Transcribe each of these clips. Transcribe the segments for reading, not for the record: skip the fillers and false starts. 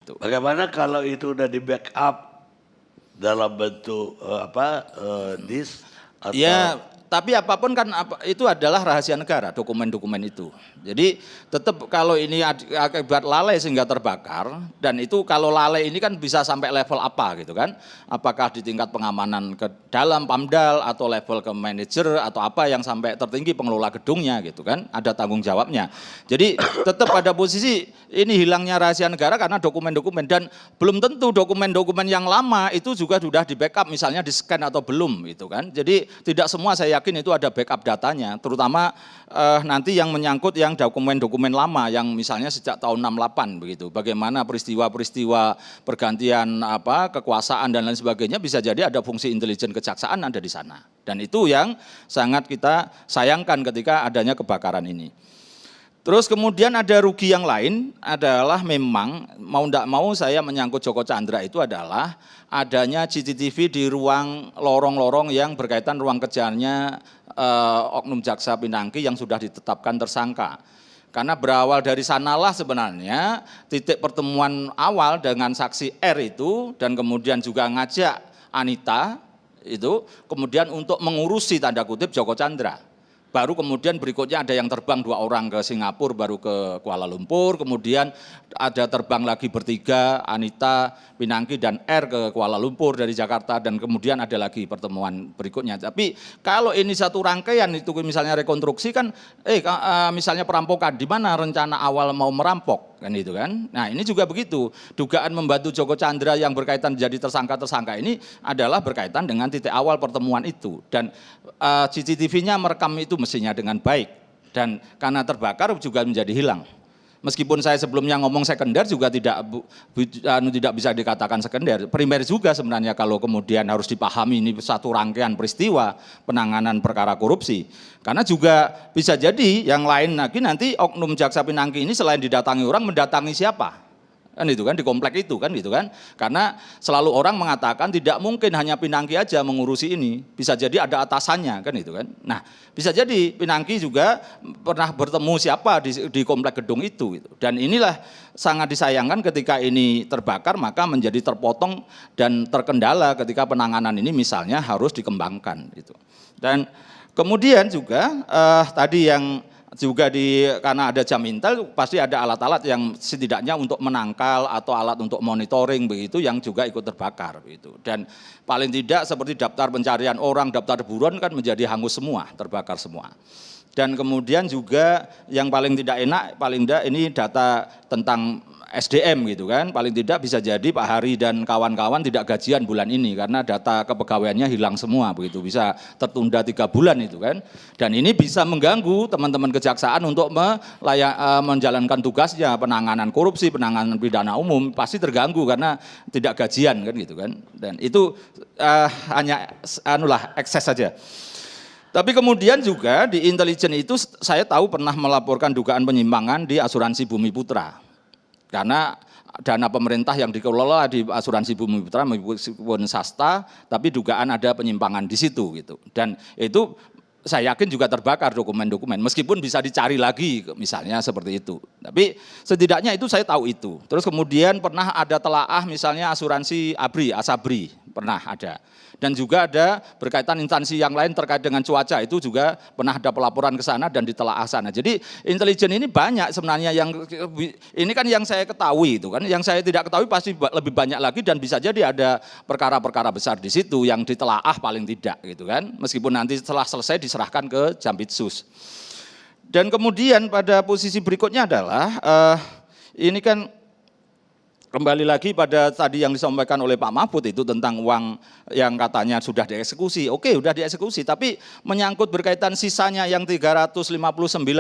gitu. Bagaimana kalau itu udah di backup dalam bentuk disk atau Ya, tapi apapun kan itu adalah rahasia negara, dokumen-dokumen itu. Jadi tetap kalau ini akibat lalai sehingga terbakar, dan itu kalau lalai ini kan bisa sampai level apa gitu kan? Apakah di tingkat pengamanan ke dalam Pamdal atau level ke manajer atau apa yang sampai tertinggi pengelola gedungnya gitu kan? Ada tanggung jawabnya. Jadi tetap pada posisi ini hilangnya rahasia negara karena dokumen-dokumen, dan belum tentu dokumen-dokumen yang lama itu juga sudah di backup misalnya di scan atau belum gitu kan. Jadi tidak semua saya yakin itu ada backup datanya, terutama nanti yang menyangkut yang dokumen-dokumen lama yang misalnya sejak tahun 68 begitu. Bagaimana peristiwa-peristiwa pergantian kekuasaan dan lain sebagainya, bisa jadi ada fungsi intelijen kejaksaan ada di sana. Dan itu yang sangat kita sayangkan ketika adanya kebakaran ini. Terus kemudian ada rugi yang lain adalah memang mau tidak mau saya menyangkut Joko Chandra itu adalah adanya CCTV di ruang lorong-lorong yang berkaitan ruang kerjanya Oknum Jaksa Pinangki yang sudah ditetapkan tersangka. Karena berawal dari sanalah sebenarnya titik pertemuan awal dengan saksi R itu, dan kemudian juga ngajak Anita itu kemudian untuk mengurusi tanda kutip Joko Chandra. Baru kemudian berikutnya ada yang terbang 2 orang ke Singapura, baru ke Kuala Lumpur, kemudian ada terbang lagi bertiga, Anita, Pinangki, dan R ke Kuala Lumpur dari Jakarta, dan kemudian ada lagi pertemuan berikutnya. Tapi kalau ini satu rangkaian itu misalnya rekonstruksi kan, misalnya perampokan, di mana rencana awal mau merampok, kan itu kan. Nah ini juga begitu, dugaan membantu Joko Chandra yang berkaitan jadi tersangka-tersangka ini adalah berkaitan dengan titik awal pertemuan itu, dan CCTV-nya merekam itu mestinya dengan baik, dan karena terbakar juga menjadi hilang. Meskipun saya sebelumnya ngomong sekunder juga tidak bisa dikatakan sekunder, primer juga sebenarnya kalau kemudian harus dipahami ini satu rangkaian peristiwa penanganan perkara korupsi. Karena juga bisa jadi yang lain lagi nanti Oknum Jaksa Pinangki ini selain didatangi orang, mendatangi siapa? Kan itu kan di komplek itu kan gitu kan, karena selalu orang mengatakan tidak mungkin hanya Pinangki aja mengurusi ini, bisa jadi ada atasannya kan itu kan. Nah bisa jadi Pinangki juga pernah bertemu siapa di komplek gedung itu gitu. Dan inilah sangat disayangkan ketika ini terbakar maka menjadi terpotong dan terkendala ketika penanganan ini misalnya harus dikembangkan gitu. Dan kemudian juga tadi yang juga karena ada jam intel pasti ada alat-alat yang setidaknya untuk menangkal atau alat untuk monitoring begitu yang juga ikut terbakar begitu. Dan paling tidak seperti daftar pencarian orang, daftar buron kan menjadi hangus semua, terbakar semua. Dan kemudian juga yang paling tidak enak, paling tidak ini data tentang SDM gitu kan, paling tidak bisa jadi Pak Hari dan kawan-kawan tidak gajian bulan ini karena data kepegawaiannya hilang semua begitu, bisa tertunda 3 bulan itu kan. Dan ini bisa mengganggu teman-teman kejaksaan untuk menjalankan tugasnya, penanganan korupsi, penanganan pidana umum pasti terganggu karena tidak gajian kan gitu kan. Dan itu hanya ekses saja. Tapi kemudian juga di intelijen itu saya tahu pernah melaporkan dugaan penyimpangan di asuransi Bumi Putra. Karena dana pemerintah yang dikelola di asuransi Bumi Putra meskipun swasta, tapi dugaan ada penyimpangan di situ gitu. Dan itu saya yakin juga terbakar dokumen-dokumen, meskipun bisa dicari lagi misalnya seperti itu. Tapi setidaknya itu saya tahu itu. Terus kemudian pernah ada telaah misalnya asuransi Asabri, pernah ada. Dan juga ada berkaitan instansi yang lain terkait dengan cuaca, itu juga pernah ada pelaporan ke sana dan ditelaah sana. Jadi intelijen ini banyak sebenarnya yang ini kan yang saya ketahui itu kan, yang saya tidak ketahui pasti lebih banyak lagi dan bisa jadi ada perkara-perkara besar di situ yang ditelaah paling tidak gitu kan. Meskipun nanti setelah selesai diserahkan ke Jampitsus. Dan kemudian pada posisi berikutnya adalah ini kan kembali lagi pada tadi yang disampaikan oleh Pak Mahfud itu tentang uang yang katanya sudah dieksekusi. Oke, sudah dieksekusi, tapi menyangkut berkaitan sisanya yang 359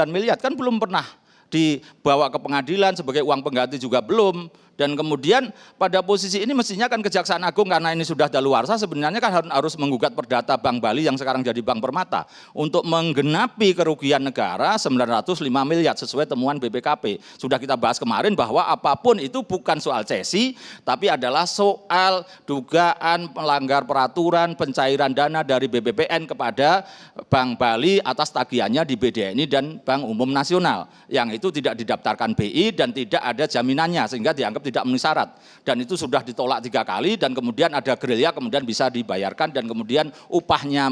miliar kan belum pernah dibawa ke pengadilan sebagai uang pengganti juga belum. Dan kemudian pada posisi ini mestinya kan Kejaksaan Agung karena ini sudah daluarsa sebenarnya kan harus menggugat perdata Bank Bali yang sekarang jadi Bank Permata untuk menggenapi kerugian negara 905 miliar sesuai temuan BPKP. Sudah kita bahas kemarin bahwa apapun itu bukan soal cesi tapi adalah soal dugaan melanggar peraturan pencairan dana dari BPPN kepada Bank Bali atas tagihannya di BDNI dan Bank Umum Nasional yang itu tidak didaftarkan BI dan tidak ada jaminannya sehingga dianggap tidak memenuhi syarat. Dan itu sudah ditolak 3 kali dan kemudian ada gerilya, kemudian bisa dibayarkan dan kemudian upahnya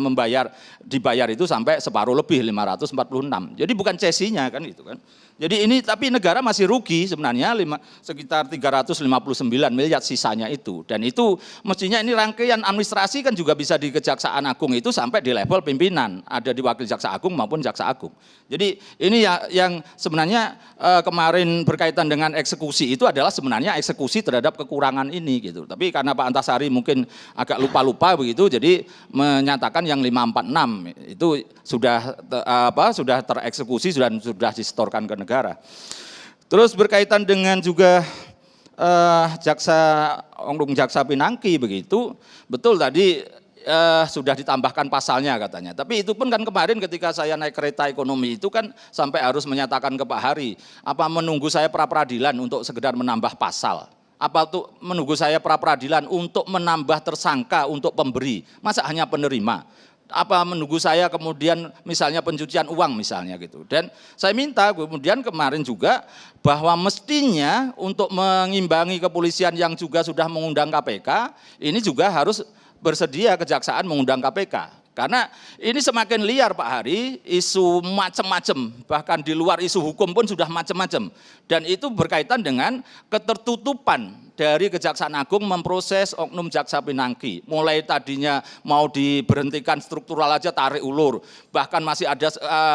dibayar itu sampai separuh lebih 546. Jadi bukan cesinya kan itu kan. Jadi ini tapi negara masih rugi sebenarnya sekitar 359 miliar sisanya itu. Dan itu mestinya ini rangkaian administrasi kan juga bisa di Kejaksaan Agung itu sampai di level pimpinan, ada di Wakil Jaksa Agung maupun Jaksa Agung. Jadi ini yang sebenarnya kemarin berkaitan dengan eksekusi itu adalah sebenarnya eksekusi terhadap kekurangan ini gitu. Tapi karena Pak Antasari mungkin agak lupa-lupa begitu, jadi menyatakan yang 546 itu sudah tereksekusi dan sudah disetorkan ke negara. Terus berkaitan dengan juga Jaksa Pinangki begitu, betul tadi sudah ditambahkan pasalnya katanya. Tapi itu pun kan kemarin ketika saya naik kereta ekonomi itu kan sampai harus menyatakan ke Pak Hari, apa menunggu saya pra-peradilan untuk sekedar menambah pasal? Apa tuh menunggu saya pra-peradilan untuk menambah tersangka untuk pemberi? Masa hanya penerima? Apa menunggu saya kemudian misalnya pencucian uang misalnya gitu. Dan saya minta kemudian kemarin juga bahwa mestinya untuk mengimbangi kepolisian yang juga sudah mengundang KPK, ini juga harus bersedia kejaksaan mengundang KPK. Karena ini semakin liar Pak Hari, isu macam-macam, bahkan di luar isu hukum pun sudah macam-macam. Dan itu berkaitan dengan ketertutupan dari Kejaksaan Agung memproses oknum Jaksa Pinangki. Mulai tadinya mau diberhentikan struktural aja tarik ulur, bahkan masih ada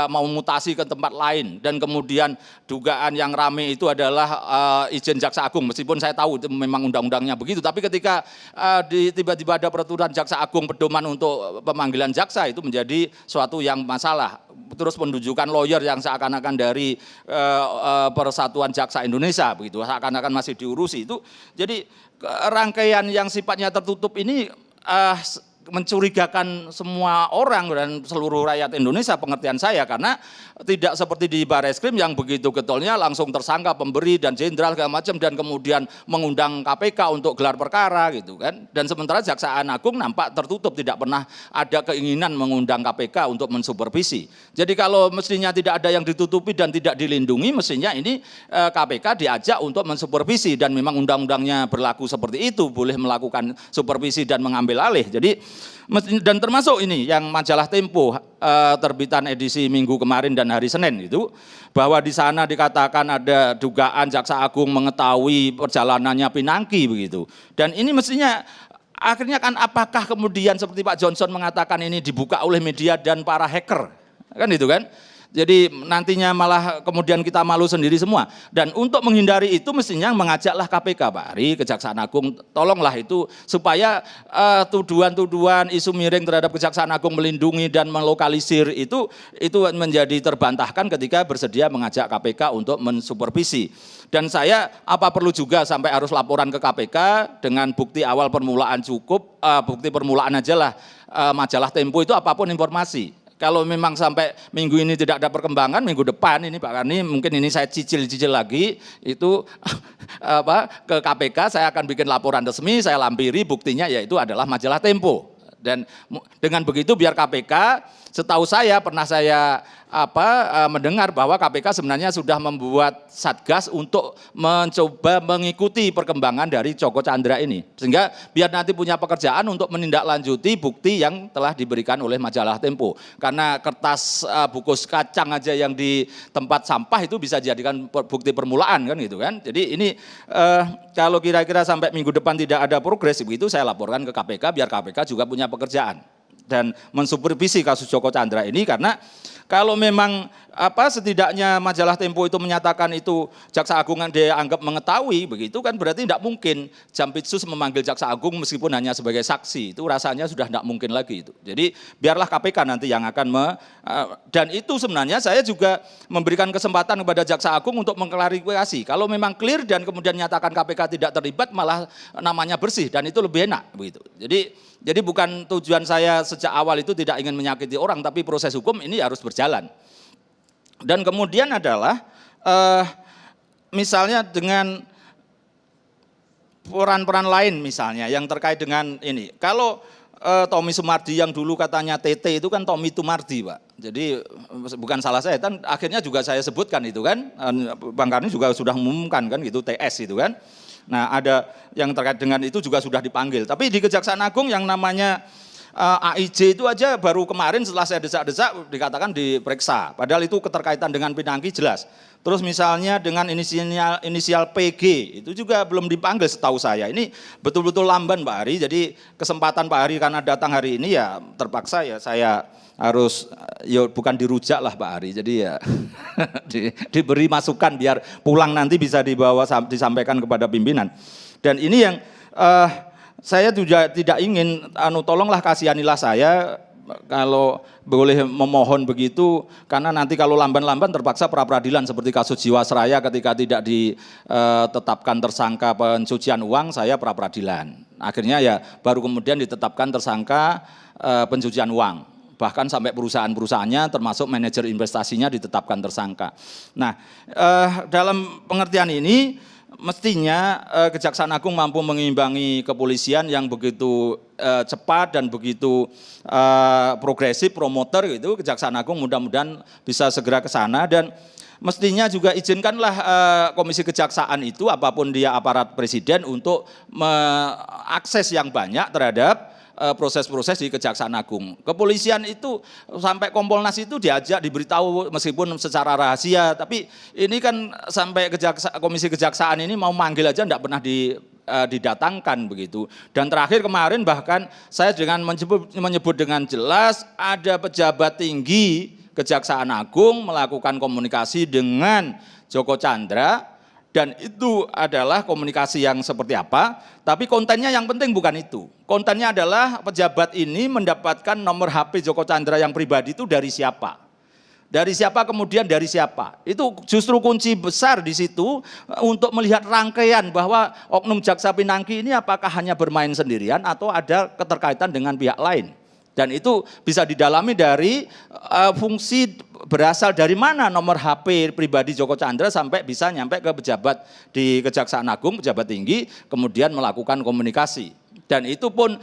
mau mutasi ke tempat lain. Dan kemudian dugaan yang rame itu adalah izin Jaksa Agung, meskipun saya tahu itu memang undang-undangnya begitu. Tapi ketika tiba-tiba ada peraturan Jaksa Agung pedoman untuk pemanggilan jaksa itu menjadi suatu yang masalah. Terus penunjukan lawyer yang seakan-akan dari Persatuan Jaksa Indonesia begitu, seakan-akan masih diurusi itu. Jadi rangkaian yang sifatnya tertutup ini mencurigakan semua orang dan seluruh rakyat Indonesia pengertian saya, karena tidak seperti di Barreskrim yang begitu getolnya langsung tersangka, pemberi dan jenderal segala macam dan kemudian mengundang KPK untuk gelar perkara gitu kan. Dan sementara Kejaksaan Agung nampak tertutup, tidak pernah ada keinginan mengundang KPK untuk mensupervisi. Jadi kalau mestinya tidak ada yang ditutupi dan tidak dilindungi, mestinya ini KPK diajak untuk mensupervisi dan memang undang-undangnya berlaku seperti itu, boleh melakukan supervisi dan mengambil alih. Jadi dan termasuk ini yang majalah Tempo terbitan edisi Minggu kemarin dan hari Senin itu, bahwa di sana dikatakan ada dugaan Jaksa Agung mengetahui perjalanannya Pinangki begitu. Dan ini mestinya akhirnya kan apakah kemudian seperti Pak Johnson mengatakan ini dibuka oleh media dan para hacker, kan itu kan? Jadi nantinya malah kemudian kita malu sendiri semua. Dan untuk menghindari itu mestinya mengajaklah KPK, Pak Hari, Kejaksaan Agung, tolonglah itu supaya tuduhan-tuduhan isu miring terhadap Kejaksaan Agung melindungi dan melokalisir itu menjadi terbantahkan ketika bersedia mengajak KPK untuk mensupervisi. Dan saya apa perlu juga sampai harus laporan ke KPK dengan bukti awal permulaan cukup, bukti permulaan aja lah majalah Tempo itu apapun informasi. Kalau memang sampai minggu ini tidak ada perkembangan, minggu depan ini Pak Karni mungkin ini saya cicil-cicil lagi itu ke KPK, saya akan bikin laporan resmi, saya lampiri buktinya yaitu adalah majalah Tempo. Dan dengan begitu biar KPK, setahu saya pernah saya mendengar bahwa KPK sebenarnya sudah membuat satgas untuk mencoba mengikuti perkembangan dari Joko Chandra ini, sehingga biar nanti punya pekerjaan untuk menindaklanjuti bukti yang telah diberikan oleh majalah Tempo. Karena kertas bungkus kacang aja yang di tempat sampah itu bisa dijadikan bukti permulaan kan gitu kan. Jadi ini kalau kira-kira sampai minggu depan tidak ada progres begitu, saya laporkan ke KPK biar KPK juga punya pekerjaan dan mensupervisi kasus Joko Chandra ini. Karena kalau memang setidaknya majalah Tempo itu menyatakan itu Jaksa Agung dia anggap mengetahui begitu kan, berarti tidak mungkin Jampitsus memanggil Jaksa Agung meskipun hanya sebagai saksi, itu rasanya sudah tidak mungkin lagi itu. Jadi biarlah KPK nanti yang akan dan itu sebenarnya saya juga memberikan kesempatan kepada Jaksa Agung untuk mengklarifikasi. Kalau memang clear dan kemudian nyatakan KPK tidak terlibat, malah namanya bersih dan itu lebih enak begitu. Jadi bukan tujuan saya sejak awal itu tidak ingin menyakiti orang, tapi proses hukum ini harus berjalan. Dan kemudian adalah misalnya dengan peran-peran lain misalnya yang terkait dengan ini. Kalau Tommy Sumardi yang dulu katanya TT itu kan Tommy Tumardi, Pak. Jadi bukan salah saya, kan akhirnya juga saya sebutkan itu kan. Bang Karni juga sudah mengumumkan kan gitu TS itu kan. Nah, ada yang terkait dengan itu juga sudah dipanggil. Tapi di Kejaksaan Agung yang namanya AIJ itu aja baru kemarin setelah saya desak-desak dikatakan diperiksa. Padahal itu keterkaitan dengan Pinangki jelas. Terus misalnya dengan inisial PG itu juga belum dipanggil setahu saya. Ini betul-betul lamban Pak Hari. Jadi kesempatan Pak Hari karena datang hari ini ya terpaksa ya saya harus ya bukan dirujak lah Pak Hari. Jadi ya diberi masukan biar pulang nanti bisa dibawa disampaikan kepada pimpinan. Dan ini yang saya juga tidak ingin, tolonglah kasihanilah saya kalau boleh memohon begitu, karena nanti kalau lamban-lamban terpaksa pra-peradilan seperti kasus Jiwasraya ketika tidak ditetapkan tersangka pencucian uang, saya pra-peradilan. Akhirnya ya baru kemudian ditetapkan tersangka pencucian uang. Bahkan sampai perusahaan-perusahaannya termasuk manajer investasinya ditetapkan tersangka. Nah, dalam pengertian ini, mestinya Kejaksaan Agung mampu mengimbangi kepolisian yang begitu cepat dan begitu progresif, promoter gitu. Kejaksaan Agung mudah-mudahan bisa segera ke sana dan mestinya juga izinkanlah Komisi Kejaksaan itu apapun dia aparat presiden untuk mengakses yang banyak terhadap proses-proses di Kejaksaan Agung. Kepolisian itu sampai Kompolnas itu diajak diberitahu meskipun secara rahasia, tapi ini kan sampai Komisi Kejaksaan ini mau manggil aja enggak pernah didatangkan begitu. Dan terakhir kemarin bahkan saya dengan menyebut dengan jelas ada pejabat tinggi Kejaksaan Agung melakukan komunikasi dengan Joko Chandra. Dan itu adalah komunikasi yang seperti apa, tapi kontennya yang penting bukan itu. Kontennya adalah pejabat ini mendapatkan nomor HP Joko Chandra yang pribadi itu dari siapa. Dari siapa kemudian dari siapa. Itu justru kunci besar di situ untuk melihat rangkaian bahwa oknum Jaksa Pinangki ini apakah hanya bermain sendirian atau ada keterkaitan dengan pihak lain. Dan itu bisa didalami dari fungsi berasal dari mana nomor HP pribadi Joko Chandra sampai bisa nyampe ke pejabat di Kejaksaan Agung, pejabat tinggi, kemudian melakukan komunikasi. Dan itu pun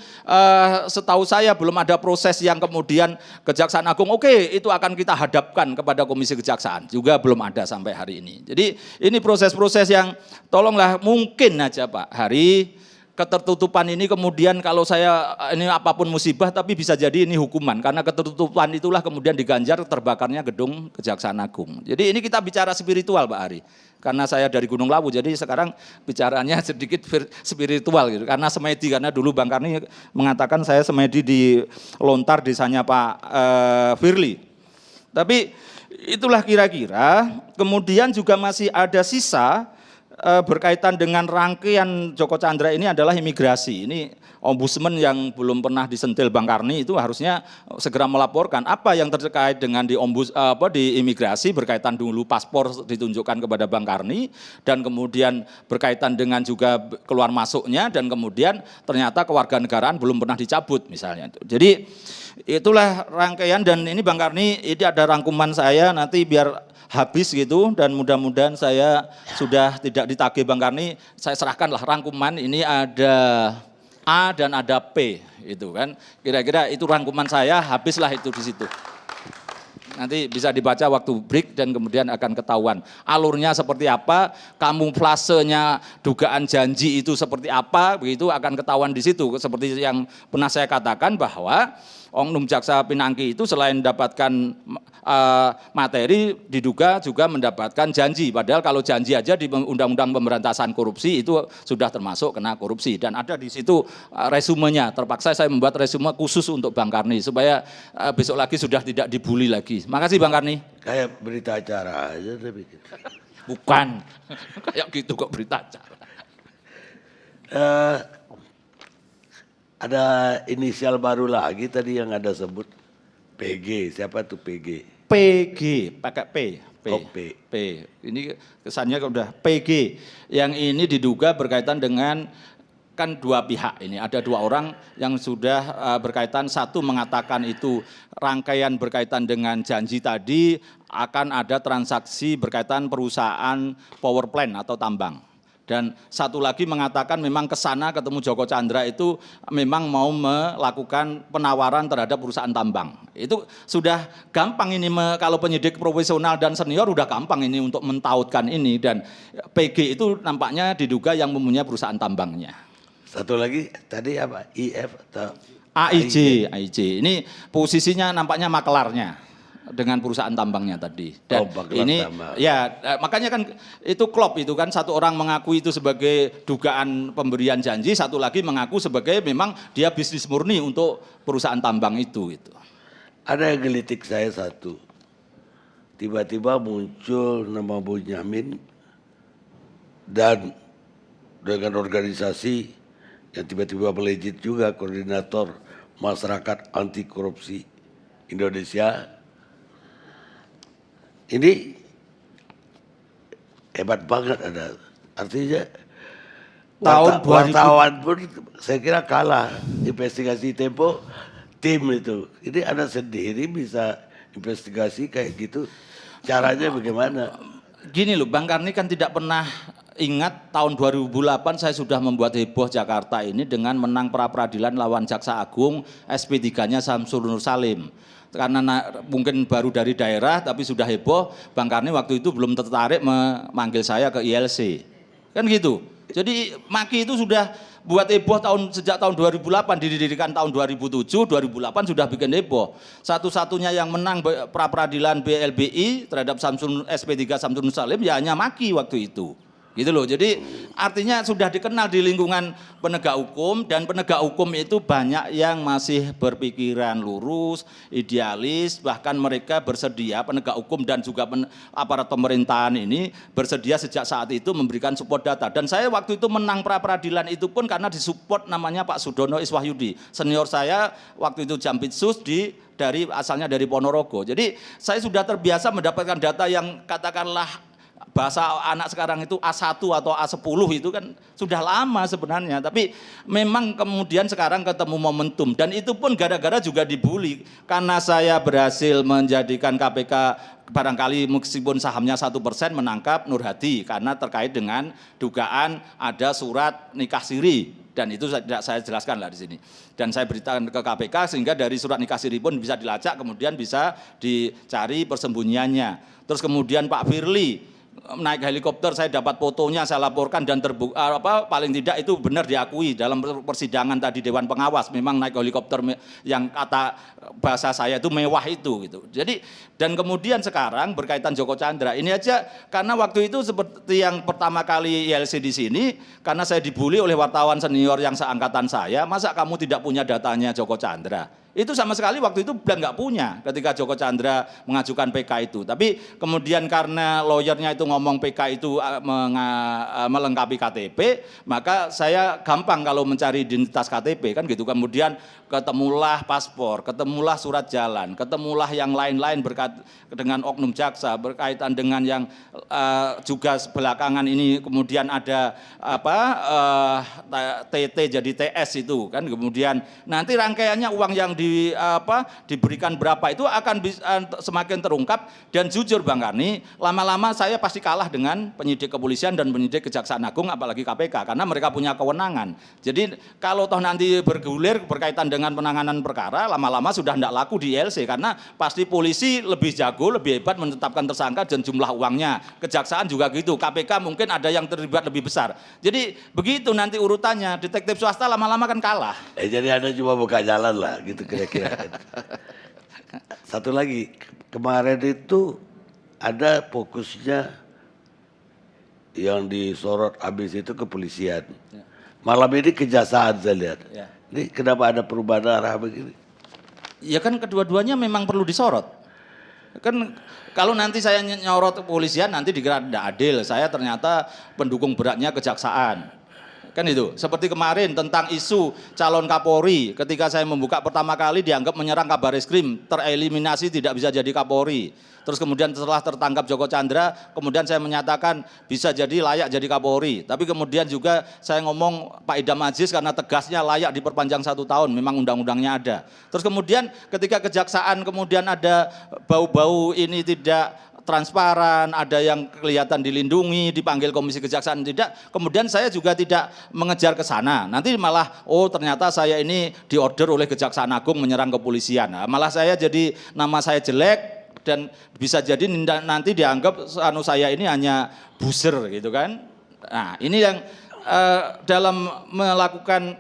setahu saya belum ada proses yang kemudian Kejaksaan Agung, oke, itu akan kita hadapkan kepada Komisi Kejaksaan. Juga belum ada sampai hari ini. Jadi ini proses-proses yang tolonglah mungkin aja Pak Hari, ketertutupan ini kemudian kalau saya ini apapun musibah tapi bisa jadi ini hukuman karena ketertutupan itulah kemudian diganjar terbakarnya gedung Kejaksaan Agung. Jadi ini kita bicara spiritual Pak Ari. Karena saya dari Gunung Lawu jadi sekarang bicaranya sedikit spiritual gitu. Karena semedi, karena dulu Bang Karni mengatakan saya semedi di Lontar desanya Pak Firly. Tapi itulah kira-kira, kemudian juga masih ada sisa berkaitan dengan rangkaian Joko Chandra ini adalah imigrasi. Ini ombudsman yang belum pernah disentil Bang Karni itu harusnya segera melaporkan apa yang terkait dengan di imigrasi berkaitan dulu paspor ditunjukkan kepada Bang Karni dan kemudian berkaitan dengan juga keluar masuknya dan kemudian ternyata kewarganegaraan belum pernah dicabut misalnya. Jadi itulah rangkaian dan ini Bang Karni ini ada rangkuman saya nanti biar habis gitu dan mudah-mudahan saya sudah tidak ditagih Bang Karni, saya serahkanlah rangkuman ini ada A dan ada P itu kan. Kira-kira itu rangkuman saya, habislah itu di situ. Nanti bisa dibaca waktu break dan kemudian akan ketahuan alurnya seperti apa, kamuflasenya dugaan janji itu seperti apa, begitu akan ketahuan di situ. Seperti yang pernah saya katakan bahwa oknum Jaksa Pinangki itu selain mendapatkan materi diduga juga mendapatkan janji. Padahal kalau janji aja di Undang-Undang Pemberantasan Korupsi itu sudah termasuk kena korupsi dan ada di situ resumenya. Terpaksa saya membuat resume khusus untuk Bang Karni supaya besok lagi sudah tidak dibully lagi. Makasih Bang Karni. Kayak berita acara aja tapi. Bukan. Kayak gitu kok berita acara. Ada inisial baru lagi tadi yang ada sebut PG. Siapa tuh PG? PG, pakai P. Oh, P. P. Ini kesannya udah PG. Yang ini diduga berkaitan dengan kan dua pihak ini. Ada dua orang yang sudah berkaitan, satu mengatakan itu rangkaian berkaitan dengan janji tadi akan ada transaksi berkaitan perusahaan power plant atau tambang. Dan satu lagi mengatakan memang ke sana ketemu Joko Chandra itu memang mau melakukan penawaran terhadap perusahaan tambang. Itu sudah gampang ini, kalau penyidik profesional dan senior udah gampang ini untuk mentautkan ini, dan PG itu nampaknya diduga yang mempunyai perusahaan tambangnya. Satu lagi tadi apa? IF atau AIJ. Ini posisinya nampaknya makelarnya dengan perusahaan tambangnya tadi. Dan ini tambang. Ya makanya kan itu klop itu kan, satu orang mengaku itu sebagai dugaan pemberian janji, satu lagi mengaku sebagai memang dia bisnis murni untuk perusahaan tambang itu. Ada yang gelitik saya satu, tiba-tiba muncul nama Bonyamin dan dengan organisasi yang tiba-tiba melejit juga, koordinator masyarakat anti korupsi Indonesia. Ini hebat banget, ada artinya wartawan pun saya kira kalah. Investigasi Tempo tim itu, ini Anda sendiri bisa investigasi kayak gitu, caranya bagaimana? Gini loh, Bang Karni kan tidak pernah ingat tahun 2008 saya sudah membuat heboh Jakarta ini dengan menang pra-peradilan lawan Jaksa Agung, SP3-nya Samsul Nur Salim. Karena mungkin baru dari daerah tapi sudah heboh, Bang Karni waktu itu belum tertarik memanggil saya ke ILC. Kan gitu. Jadi Maki itu sudah buat heboh sejak tahun 2008, didirikan tahun 2007, 2008 sudah bikin heboh. Satu-satunya yang menang pra-peradilan BLBI terhadap SP3 Samsul Nur Salim ya hanya Maki waktu itu. Gitu loh. Jadi artinya sudah dikenal di lingkungan penegak hukum, dan penegak hukum itu banyak yang masih berpikiran lurus, idealis, bahkan mereka bersedia, penegak hukum dan juga aparat pemerintahan ini bersedia sejak saat itu memberikan support data. Dan saya waktu itu menang pra-peradilan itu pun karena disupport namanya Pak Sudono Iswahyudi, senior saya waktu itu Jampitsus asalnya dari Ponorogo. Jadi saya sudah terbiasa mendapatkan data yang katakanlah bahasa anak sekarang itu A1 atau A10 itu kan sudah lama sebenarnya, tapi memang kemudian sekarang ketemu momentum, dan itu pun gara-gara juga dibully karena saya berhasil menjadikan KPK barangkali meskipun sahamnya 1% menangkap Nur Hadi karena terkait dengan dugaan ada surat nikah siri, dan itu tidak saya jelaskan lah di sini, dan saya beritakan ke KPK sehingga dari surat nikah siri pun bisa dilacak, kemudian bisa dicari persembunyiannya. Terus kemudian Pak Firly naik helikopter, saya dapat fotonya, saya laporkan, dan paling tidak itu benar diakui dalam persidangan tadi Dewan Pengawas, memang naik helikopter yang kata bahasa saya itu mewah itu gitu. Jadi dan kemudian sekarang berkaitan Joko Chandra ini aja, karena waktu itu seperti yang pertama kali ILC di sini, karena saya dibully oleh wartawan senior yang seangkatan saya, masa kamu tidak punya datanya Joko Chandra? Itu sama sekali waktu itu bilang nggak punya ketika Joko Chandra mengajukan PK itu. Tapi kemudian karena lawyernya itu ngomong PK itu melengkapi KTP, maka saya gampang kalau mencari identitas KTP kan gitu. Kemudian ketemulah paspor, ketemulah surat jalan, ketemulah yang lain-lain berkait dengan oknum jaksa, berkaitan dengan yang juga belakangan ini kemudian ada TT jadi TS itu kan, kemudian nanti rangkaiannya uang yang diberikan berapa itu akan semakin terungkap. Dan jujur Bang Karni, lama-lama saya pasti kalah dengan penyidik kepolisian dan penyidik Kejaksaan Agung, apalagi KPK, karena mereka punya kewenangan. Jadi kalau toh nanti bergulir berkaitan dengan penanganan perkara, lama-lama sudah tidak laku di ILC, karena pasti polisi lebih jago, lebih hebat menetapkan tersangka dan jumlah uangnya. Kejaksaan juga gitu, KPK mungkin ada yang terlibat lebih besar. Jadi begitu nanti urutannya, detektif swasta lama-lama kan kalah. Jadi Anda cuma buka jalan lah gitu kira-kira. Satu lagi, kemarin itu ada fokusnya yang disorot habis itu kepolisian. Malam ini kejaksaan saya lihat. Ini kenapa ada perubahan arah begini? Ya kan kedua-duanya memang perlu disorot. Kan kalau nanti saya nyorot kepolisian nanti dikira tidak adil, saya ternyata pendukung beratnya kejaksaan. Kan itu, seperti kemarin tentang isu calon Kapolri, ketika saya membuka pertama kali dianggap menyerang Kabar Eskrim, tereliminasi tidak bisa jadi Kapolri. Terus kemudian setelah tertangkap Joko Chandra, kemudian saya menyatakan bisa jadi layak jadi Kapolri. Tapi kemudian juga saya ngomong Pak Idam Aziz karena tegasnya layak diperpanjang 1 tahun, memang undang-undangnya ada. Terus kemudian ketika kejaksaan kemudian ada bau-bau ini tidak transparan, ada yang kelihatan dilindungi, dipanggil komisi kejaksaan tidak. Kemudian saya juga tidak mengejar ke sana. Nanti malah ternyata saya ini diorder oleh Kejaksaan Agung menyerang kepolisian. Nah, malah saya jadi nama saya jelek dan bisa jadi nanti dianggap saya ini hanya buzzer gitu kan. Nah, ini yang dalam melakukan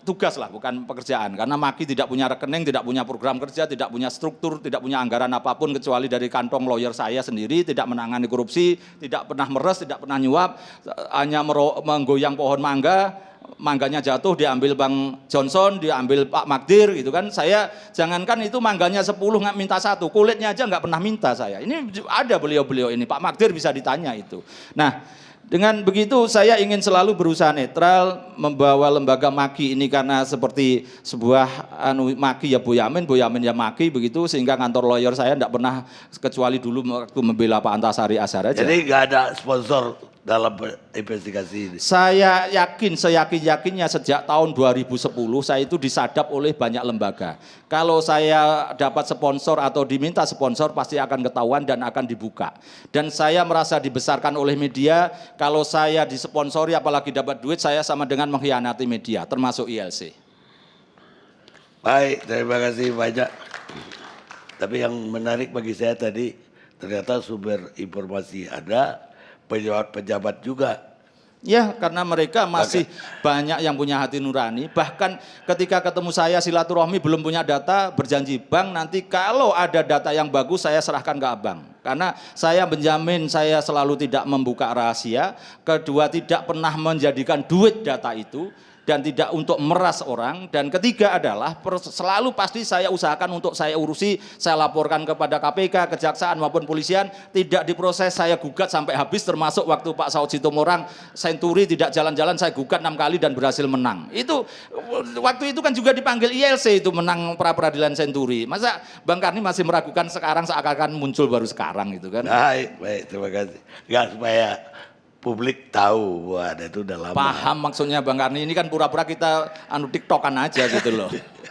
tugas lah, bukan pekerjaan. Karena Maki tidak punya rekening, tidak punya program kerja, tidak punya struktur, tidak punya anggaran apapun kecuali dari kantong lawyer saya sendiri, tidak menangani korupsi, tidak pernah meres, tidak pernah nyuap, hanya menggoyang pohon mangga, mangganya jatuh diambil Bang Johnson, diambil Pak Magdir gitu kan. Saya jangankan itu mangganya 10 nggak minta 1, kulitnya aja nggak pernah minta saya. Ini ada beliau-beliau ini, Pak Magdir bisa ditanya itu. Nah, dengan begitu saya ingin selalu berusaha netral, membawa lembaga Maki ini karena seperti sebuah Maki ya Boyamin ya Maki begitu, sehingga kantor lawyer saya tidak pernah kecuali dulu waktu membela Pak Antasari Azhar aja. Jadi nggak ada sponsor dalam investigasi ini? Saya yakin, seyakin-yakinnya sejak tahun 2010 saya itu disadap oleh banyak lembaga. Kalau saya dapat sponsor atau diminta sponsor pasti akan ketahuan dan akan dibuka. Dan saya merasa dibesarkan oleh media, kalau saya disponsori apalagi dapat duit, saya sama dengan mengkhianati media, termasuk ILC. Baik, terima kasih banyak. Tapi yang menarik bagi saya tadi, ternyata sumber informasi ada, pejabat-pejabat juga. Ya, karena mereka masih banyak yang punya hati nurani. Bahkan ketika ketemu saya silaturahmi belum punya data, berjanji Bang nanti kalau ada data yang bagus saya serahkan ke Abang. Karena saya menjamin saya selalu tidak membuka rahasia. Kedua, tidak pernah menjadikan duit data itu. Dan tidak untuk meras orang. Dan ketiga adalah selalu pasti saya usahakan untuk saya urusi, saya laporkan kepada KPK, Kejaksaan maupun polisian, tidak diproses, saya gugat sampai habis, termasuk waktu Pak Saud Sitomorang Senturi tidak jalan-jalan, saya gugat 6 kali dan berhasil menang. Itu waktu itu kan juga dipanggil ILC itu menang pra peradilan Senturi. Masa Bang Karni masih meragukan sekarang seakan-akan muncul baru sekarang gitu kan? Baik, terima kasih. Enggak supaya publik tahu bahwa ada itu udah lama. Paham maksudnya Bang Karni, ini kan pura-pura kita tiktokan aja gitu loh.